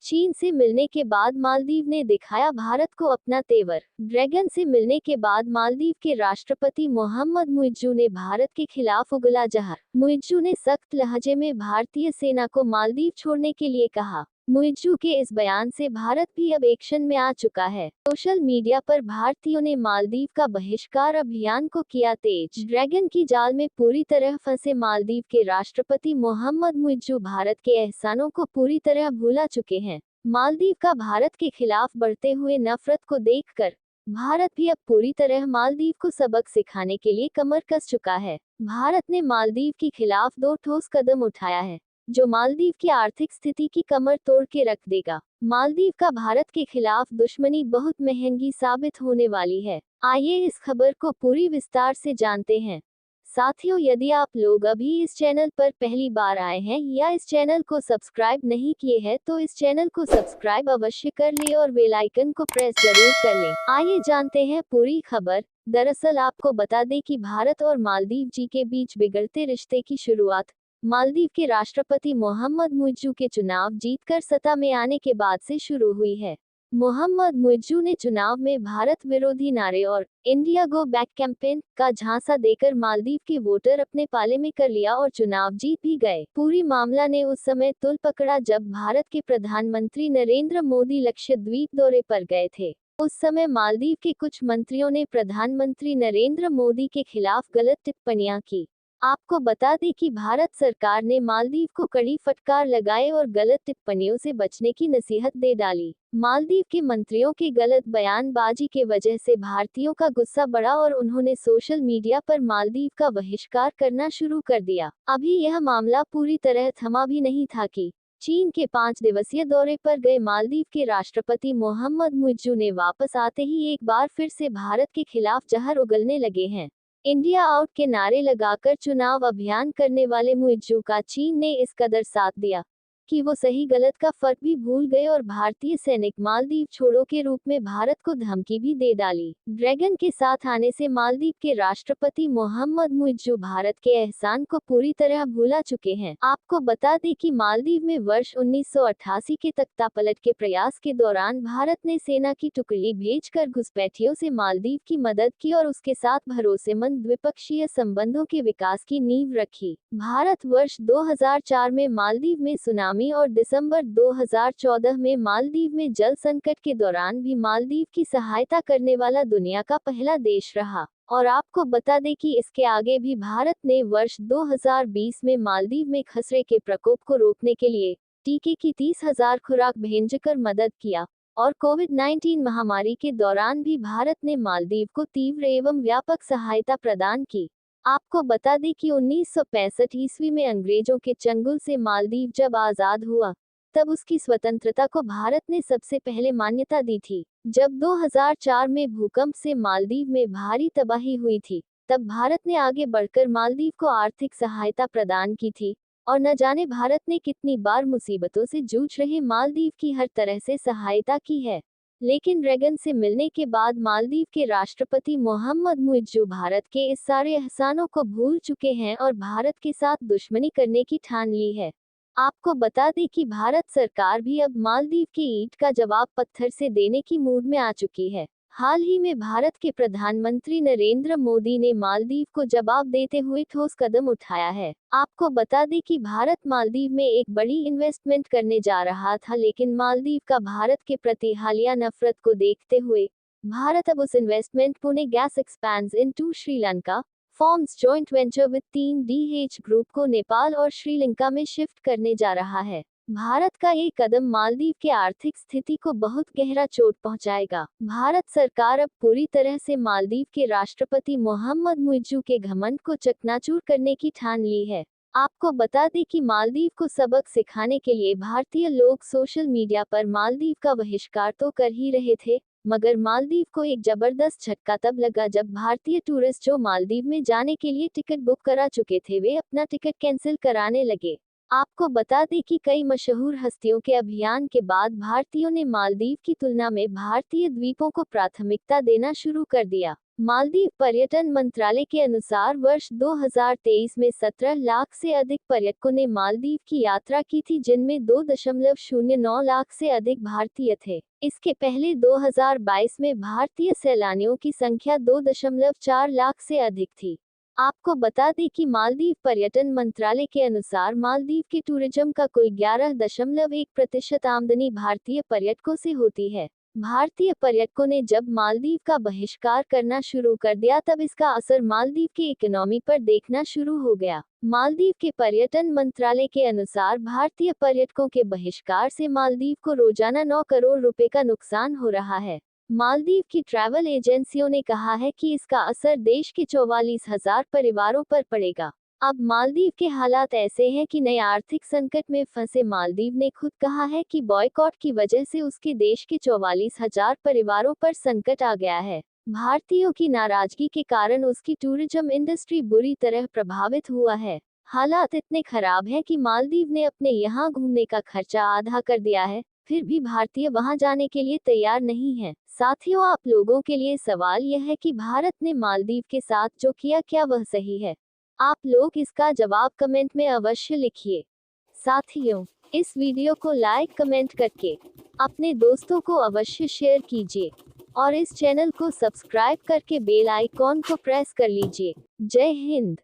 चीन से मिलने के बाद मालदीव ने दिखाया भारत को अपना तेवर। ड्रैगन से मिलने के बाद मालदीव के राष्ट्रपति मोहम्मद मुइज्जू ने भारत के खिलाफ उगला जहर। मुइज्जू ने सख्त लहजे में भारतीय सेना को मालदीव छोड़ने के लिए कहा। मुइज्जू के इस बयान से भारत भी अब एक्शन में आ चुका है। सोशल मीडिया पर भारतीयों ने मालदीव का बहिष्कार अभियान को किया तेज। ड्रैगन की जाल में पूरी तरह फंसे मालदीव के राष्ट्रपति मोहम्मद मुइज्जू भारत के एहसानों को पूरी तरह भुला चुके हैं। मालदीव का भारत के खिलाफ बढ़ते हुए नफरत को देखकर भारत भी अब पूरी तरह मालदीव को सबक सिखाने के लिए कमर कस चुका है। भारत ने मालदीव के खिलाफ 2 ठोस कदम उठाया है, जो मालदीव की आर्थिक स्थिति की कमर तोड़ के रख देगा। मालदीव का भारत के खिलाफ दुश्मनी बहुत महंगी साबित होने वाली है। आइए इस खबर को पूरी विस्तार से जानते हैं। साथियों, यदि आप लोग अभी इस चैनल पर पहली बार आए हैं या इस चैनल को सब्सक्राइब नहीं किए हैं तो इस चैनल को सब्सक्राइब अवश्य कर लें और बेल आइकन को प्रेस जरूर कर लें। आइए जानते हैं पूरी खबर। दरअसल आपको बता दें कि भारत और मालदीव जी के बीच बिगड़ते रिश्ते की शुरुआत मालदीव के राष्ट्रपति मोहम्मद मुइज्जू के चुनाव जीतकर सत्ता में आने के बाद से शुरू हुई है। मोहम्मद मुइज्जू ने चुनाव में भारत विरोधी नारे और इंडिया गो बैक कैंपेन का झांसा देकर मालदीव के वोटर अपने पाले में कर लिया और चुनाव जीत भी गए। पूरी मामला ने उस समय तुल पकड़ा जब भारत के प्रधानमंत्री नरेंद्र मोदी लक्षद्वीप दौरे पर गए थे। उस समय मालदीव के कुछ मंत्रियों ने प्रधानमंत्री नरेंद्र मोदी के खिलाफ गलत टिप्पणियां की। आपको बता दें कि भारत सरकार ने मालदीव को कड़ी फटकार लगाए और गलत टिप्पणियों से बचने की नसीहत दे डाली। मालदीव के मंत्रियों के गलत बयानबाजी के वजह से भारतीयों का गुस्सा बढ़ा और उन्होंने सोशल मीडिया पर मालदीव का बहिष्कार करना शुरू कर दिया। अभी यह मामला पूरी तरह थमा भी नहीं था कि चीन के 5 दिवसीय दौरे पर गए मालदीव के राष्ट्रपति मोहम्मद मुइज्जू ने वापस आते ही एक बार फिर से भारत के खिलाफ जहर उगलने लगे हैं। इंडिया आउट के नारे लगाकर चुनाव अभियान करने वाले मुइज्जू का चीन ने इस कदर साथ दिया कि वो सही गलत का फर्क भी भूल गए और भारतीय सैनिक मालदीव छोड़ो के रूप में भारत को धमकी भी दे डाली। ड्रैगन के साथ आने से मालदीव के राष्ट्रपति मोहम्मद मुइज्जू भारत के एहसान को पूरी तरह भूला चुके हैं। आपको बता दें कि मालदीव में वर्ष 1988 के तख्तापलट के प्रयास के दौरान भारत ने सेना की टुकड़ी भेजकर घुसपैठियों से मालदीव की मदद की और उसके साथ भरोसेमंद द्विपक्षीय संबंधों के विकास की नींव रखी। भारत वर्ष 2004 में मालदीव में सुनामी और दिसंबर 2014 में मालदीव में जल संकट के दौरान भी मालदीव की सहायता करने वाला दुनिया का पहला देश रहा। और आपको बता दें कि इसके आगे भी भारत ने वर्ष 2020 में मालदीव में खसरे के प्रकोप को रोकने के लिए टीके की 30,000 खुराक भेजकर मदद किया और कोविड-19 महामारी के दौरान भी भारत ने मालदीव को तीव्र एवं व्यापक सहायता प्रदान की। आपको बता दें कि 1965 ईस्वी में अंग्रेजों के चंगुल से मालदीव जब आजाद हुआ तब उसकी स्वतंत्रता को भारत ने सबसे पहले मान्यता दी थी। जब 2004 में भूकंप से मालदीव में भारी तबाही हुई थी तब भारत ने आगे बढ़कर मालदीव को आर्थिक सहायता प्रदान की थी और न जाने भारत ने कितनी बार मुसीबतों से जूझ रहे मालदीव की हर तरह से सहायता की है। लेकिन ड्रैगन से मिलने के बाद मालदीव के राष्ट्रपति मोहम्मद मुइज्जू भारत के इस सारे एहसानों को भूल चुके हैं और भारत के साथ दुश्मनी करने की ठान ली है। आपको बता दें कि भारत सरकार भी अब मालदीव के ईंट का जवाब पत्थर से देने की मूड में आ चुकी है। हाल ही में भारत के प्रधानमंत्री नरेंद्र मोदी ने मालदीव को जवाब देते हुए ठोस कदम उठाया है। आपको बता दें कि भारत मालदीव में एक बड़ी इन्वेस्टमेंट करने जा रहा था, लेकिन मालदीव का भारत के प्रति हालिया नफरत को देखते हुए भारत अब उस investment Pune gas expands into Sri Lanka forms joint venture with 3DH group को नेपाल और श्रीलंका में शिफ्ट करने जा रहा है। भारत का ये कदम मालदीव के आर्थिक स्थिति को बहुत गहरा चोट पहुंचाएगा। भारत सरकार अब पूरी तरह से मालदीव के राष्ट्रपति मोहम्मद मुइज्जू के घमंड को चकनाचूर करने की ठान ली है। आपको बता दें कि मालदीव को सबक सिखाने के लिए भारतीय लोग सोशल मीडिया पर मालदीव का बहिष्कार तो कर ही रहे थे, मगर मालदीव को एक जबरदस्त झटका तब लगा जब भारतीय टूरिस्ट जो मालदीव में जाने के लिए टिकट बुक करा चुके थे वे अपना टिकट कैंसिल कराने लगे। आपको बता दें कि कई मशहूर हस्तियों के अभियान के बाद भारतीयों ने मालदीव की तुलना में भारतीय द्वीपों को प्राथमिकता देना शुरू कर दिया। मालदीव पर्यटन मंत्रालय के अनुसार वर्ष 2023 में 17 लाख से अधिक पर्यटकों ने मालदीव की यात्रा की थी, जिनमें 2.09 लाख से अधिक भारतीय थे। इसके पहले 2022 में भारतीय सैलानियों की संख्या 2.4 लाख से अधिक थी। आपको बता दें कि मालदीव पर्यटन मंत्रालय के अनुसार मालदीव के टूरिज्म का कुल 11.1% आमदनी भारतीय पर्यटकों से होती है। भारतीय पर्यटकों ने जब मालदीव का बहिष्कार करना शुरू कर दिया, तब इसका असर मालदीव की इकोनॉमी पर देखना शुरू हो गया। मालदीव के पर्यटन मंत्रालय के अनुसार भारतीय पर्यटकों के बहिष्कार से मालदीव को रोजाना 9 करोड़ रुपए का नुकसान हो रहा है। मालदीव की ट्रैवल एजेंसियों ने कहा है कि इसका असर देश के 44,000 परिवारों पर पड़ेगा। अब मालदीव के हालात ऐसे हैं कि नए आर्थिक संकट में फंसे मालदीव ने खुद कहा है कि बॉयकॉट की वजह से उसके देश के 44,000 परिवारों पर संकट आ गया है। भारतीयों की नाराजगी के कारण उसकी टूरिज्म इंडस्ट्री बुरी तरह प्रभावित हुआ है। हालात इतने खराब हैं कि मालदीव ने अपने यहाँ घूमने का खर्चा आधा कर दिया है, फिर भी भारतीय वहां जाने के लिए तैयार नहीं है। साथियों, आप लोगों के लिए सवाल यह है कि भारत ने मालदीव के साथ जो किया, क्या वह सही है? आप लोग इसका जवाब कमेंट में अवश्य लिखिए। साथियों, इस वीडियो को लाइक कमेंट करके अपने दोस्तों को अवश्य शेयर कीजिए और इस चैनल को सब्सक्राइब करके बेल आइकॉन को प्रेस कर लीजिए। जय हिंद।